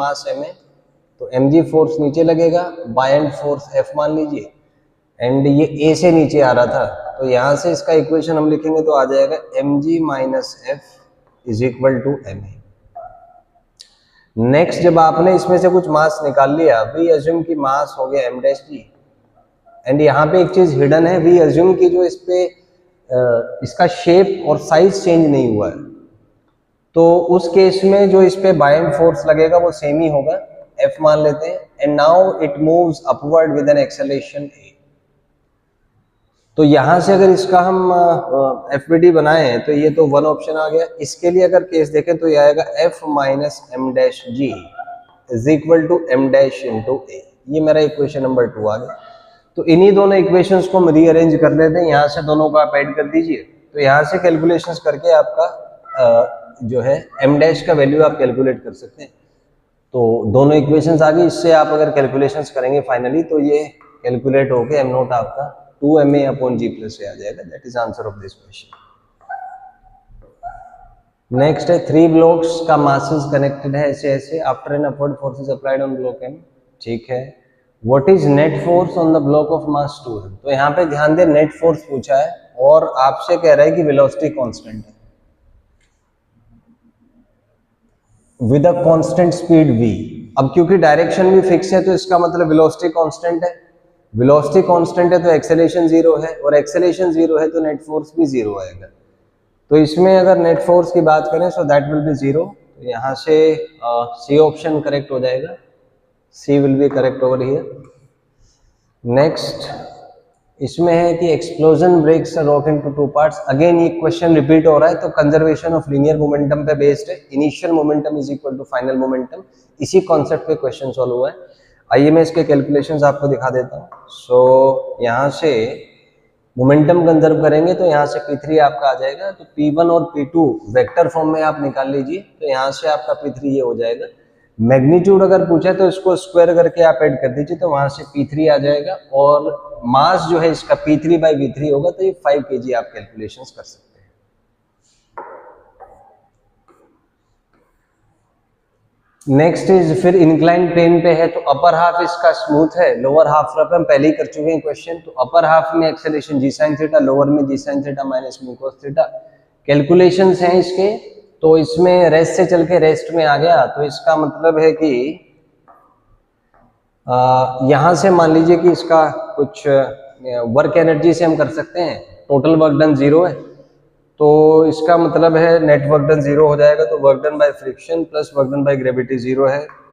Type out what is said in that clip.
मास m है, तो mg force नीचे लगेगा, बायएंड फोर्स F मान लीजिए, एंड ये A से नीचे आ रहा था, तो यहाँ से इसका इक्वेशन हम लिखेंगे तो आ जाएगा mg minus F is equal to ma। Next, जब आपने इसमें से कुछ मास निकाल लिया, वी अज्यूम की मास हो गया m डैश जी, एंड यहाँ पे एक चीज हिडन है, वी अज्यूम की जो इस पे इसका शेप और साइज चेंज नहीं हुआ है, तो उस केस में जो इस पे बायएंड फोर्स लगेगा वो सेम ही होगा, F मान लेते हैं, and now it moves upward with an acceleration a। तो यहां से अगर इसका हम FVD बनाएं तो ये तो वन ऑप्शन आ गया। इसके लिए अगर केस देखें तो ये आएगा F minus m dash G is equal to m dash into a। ये मेरा इक्वेशन नंबर 2 आ गया। तो इन्हीं दोनों इक्वेशंस को हम रीअरेंज कर लेते हैं, यहाँ से दोनों को आप ऐड कर दीजिए, तो यहाँ से कैलकुलेशंस करके आपका जो है m डैश का वैल्यू आप कैलकुलेट कर सकते हैं। तो दोनों इक्वेशंस आ गई, इससे आप अगर कैलकुलेशंस करेंगे फाइनली तो ये कैलकुलेट होके m नोट आपका 2ma upon g plus a आ जाएगा। That is answer of this question. Next है 3 ब्लॉक्स का मासेस कनेक्टेड है ऐसे ऐसे, after an upward force is applied on block m। ठीक है, what is net force on the block of mass 2? तो यहाँ पे ध्यान दे, नेट फोर्स पूछा है और आपसे कह रहा है कि वेलोसिटी कांस्टेंट है with a constant speed v। अब क्योंकि डायरेक्शन भी फिक्स है तो इसका मतलब वेलोसिटी कांस्टेंट है, वेलोसिटी कांस्टेंट है तो एक्सेलरेशन 0 है, और एक्सेलरेशन 0 है तो नेट फोर्स भी 0 आएगा। तो इसमें अगर नेट फोर्स की बात करें सो दैट विल बी 0, तो यहाँ से सी ऑप्शन करेक्ट हो जाएगा, C will be correct over here. Next इसमें है कि explosion breaks a rock into 2 parts. Again ये क्वेश्चन रिपीट हो रहा है, तो कंजर्वेशन ऑफ लीनियर मोमेंटम पे बेस्ड है, initial momentum is equal to final momentum, इसी कॉन्सेप्ट पे क्वेश्चन सॉल्व हुआ है। आइए मैं इसके कैलकुलेशंस आपको दिखा देता हूँ। सो यहाँ से मोमेंटम कंजर्व करेंगे तो यहाँ से P3 आपका आ जाएगा, तो P1 और P2 वेक्टर फॉर्म में आप निकाल लीजिए, तो यहाँ से आपका P3 ये हो जाएगा। मैग्नीट्यूड अगर पूछे तो इसको स्क्वायर करके आप ऐड कर दीजिए, तो वहां से P3 आ जाएगा, और मास जो है इसका P3 बाई V3 होगा, तो ये 5 kg आप कैलकुलेशंस कर सकते हैं। नेक्स्ट इज फिर इंक्लाइन प्लेन पे है, तो अपर हाफ इसका स्मूथ है, लोअर हाफ रफ हम पहले ही कर चुके हैं क्वेश्चन। तो अपर हाफ में acceleration g sin theta, lower में g sin theta minus mu cos theta. Calculations हैं इसके, तो इसमें रेस्ट से चल के रेस्ट में आ गया, तो इसका मतलब है कि यहां से मान लीजिए कि इसका कुछ वर्क एनर्जी से हम कर सकते हैं, टोटल वर्क डन 0 है, तो इसका मतलब है नेट वर्क डन 0 हो जाएगा, तो work done by friction plus work done by gravity 0 है।